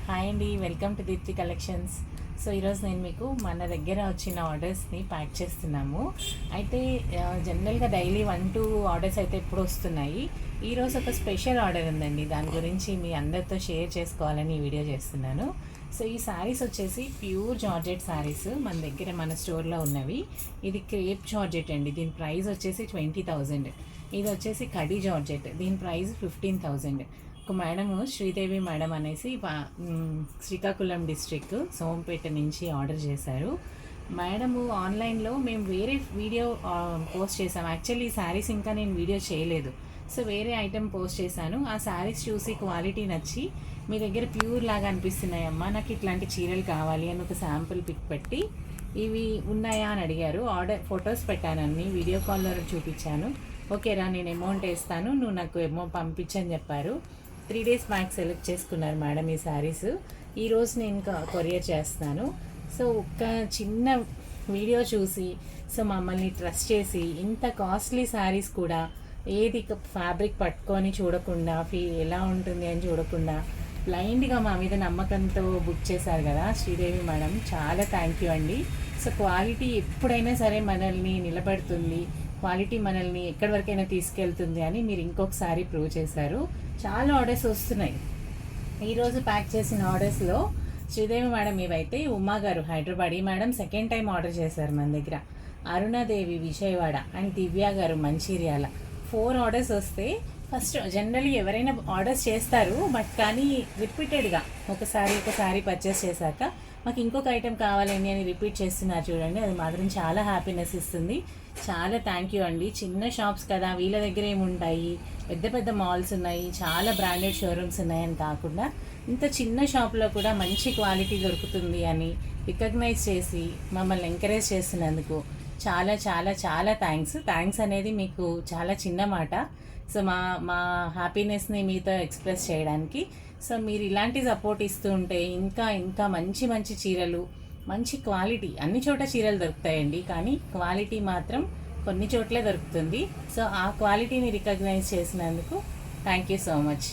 Hi అండి, welcome to Deepti collections. So ఈరోజు నేను మీకు మన దగ్గర వచ్చిన ఆర్డర్స్ని ప్యాక్ చేస్తున్నాము. అయితే జనరల్గా డైలీ 1-2 ఆర్డర్స్ అయితే ఎప్పుడు వస్తున్నాయి. ఈరోజు ఒక స్పెషల్ ఆర్డర్ ఉందండి, దాని గురించి మీ అందరితో షేర్ చేసుకోవాలని ఈ వీడియో చేస్తున్నాను. సో ఈ శారీస్ వచ్చేసి ప్యూర్ జార్జెట్ శారీస్ మన దగ్గర మన స్టోర్లో ఉన్నవి. ఇది క్రేప్ జార్జెట్ అండి, దీని ప్రైస్ వచ్చేసి 20,000. ఇది వచ్చేసి కడి జార్జెట్, దీని ప్రైస్ 15,000. ఒక మేడము శ్రీదేవి మేడం అనేసి శ్రీకాకుళం డిస్ట్రిక్ట్ సోంపేట నుంచి ఆర్డర్ చేశారు. మేడము ఆన్లైన్లో మేము వేరే వీడియో పోస్ట్ చేసాము. యాక్చువల్లీ ఈ శారీస్ ఇంకా నేను వీడియో చేయలేదు, సో వేరే ఐటెం పోస్ట్ చేశాను. ఆ శారీస్ చూసి క్వాలిటీ నచ్చి మీ దగ్గర ప్యూర్ లాగా అనిపిస్తున్నాయమ్మా, నాకు ఇట్లాంటి చీరలు కావాలి అని ఒక శాంపుల్ పిక్ పెట్టి ఇవి ఉన్నాయా అని అడిగారు. ఆర్డర్ ఫొటోస్ పెట్టాను, అన్ని వీడియో కాల్లో చూపించాను. ఓకేరా, నేను అమౌంట్ వేస్తాను, నువ్వు నాకు అమౌంట్ పంపించని చెప్పారు. 3 days బ్యాక్ సెలెక్ట్ చేసుకున్నారు మేడం ఈ శారీస్. ఈరోజు నేను కొరియర్ చేస్తున్నాను. సో ఒక చిన్న వీడియో చూసి సో మమ్మల్ని ట్రస్ట్ చేసి ఇంత కాస్ట్లీ శారీస్ కూడా ఏది ఫ్యాబ్రిక్ పట్టుకొని చూడకుండా ఎలా ఉంటుంది అని చూడకుండా బ్లైండ్గా మా మీద నమ్మకంతో బుక్ చేశారు కదా శ్రీదేవి మేడం, చాలా థ్యాంక్ యూ అండి. సో క్వాలిటీ ఎప్పుడైనా సరే మనల్ని నిలబెడుతుంది, క్వాలిటీ మనల్ని ఎక్కడి వరకైనా తీసుకెళ్తుంది అని మీరు ఇంకొకసారి ప్రూవ్ చేశారు. చాలా ఆర్డర్స్ వస్తున్నాయి. ఈరోజు ప్యాక్ చేసిన ఆర్డర్స్లో శ్రీదేవి మేడం ఇవైతే ఉమా గారు హైదరాబాద్, ఈ మేడం సెకండ్ టైం ఆర్డర్ చేశారు మన దగ్గర. అరుణాదేవి విజయవాడ అండ్ దివ్య గారు మంచిర్యాల. 4 ఆర్డర్స్ వస్తే ఫస్ట్ జనరల్లీ ఎవరైనా ఆర్డర్స్ చేస్తారు, బట్ కానీ రిపీటెడ్గా ఒకసారి పర్చేస్ చేశాక మాకు ఇంకొక ఐటెం కావాలని అని రిపీట్ చేస్తున్నారు చూడండి, అది మాత్రం చాలా హ్యాపీనెస్ ఇస్తుంది. చాలా థ్యాంక్ యూ అండి. చిన్న షాప్స్ కదా, వీళ్ళ దగ్గర ఏముంటాయి, పెద్ద పెద్ద మాల్స్ ఉన్నాయి, చాలా బ్రాండెడ్ షోరూమ్స్ ఉన్నాయని కాకుండా ఇంత చిన్న షాప్లో కూడా మంచి క్వాలిటీ దొరుకుతుంది అని రికగ్నైజ్ చేసి మమ్మల్ని ఎంకరేజ్ చేస్తున్నందుకు చాలా చాలా చాలా థ్యాంక్స్ అనేది మీకు చాలా చిన్న మాట. సో మా హ్యాపీనెస్ని మీతో ఎక్స్ప్రెస్ చేయడానికి. సో మీరు ఇలాంటి సపోర్ట్ ఇస్తూ ఉంటే ఇంకా మంచి మంచి చీరలు, మంచి క్వాలిటీ, అన్ని చోట చీరలు దొరుకుతాయండి, కానీ క్వాలిటీ మాత్రం కొన్ని చోట్లే దొరుకుతుంది. సో ఆ క్వాలిటీని రికగ్నైజ్ చేసినందుకు థ్యాంక్ యూ సో మచ్.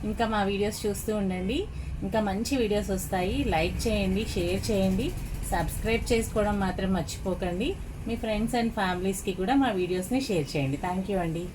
ఇంకా మా వీడియోస్ చూస్తూ ఉండండి, ఇంకా మంచి వీడియోస్ వస్తాయి. లైక్ చేయండి, షేర్ చేయండి, సబ్స్క్రైబ్ చేసుకోవడం మాత్రం మర్చిపోకండి. మీ ఫ్రెండ్స్ అండ్ ఫ్యామిలీస్కి కూడా మా వీడియోస్ని షేర్ చేయండి. థ్యాంక్ యూ అండి.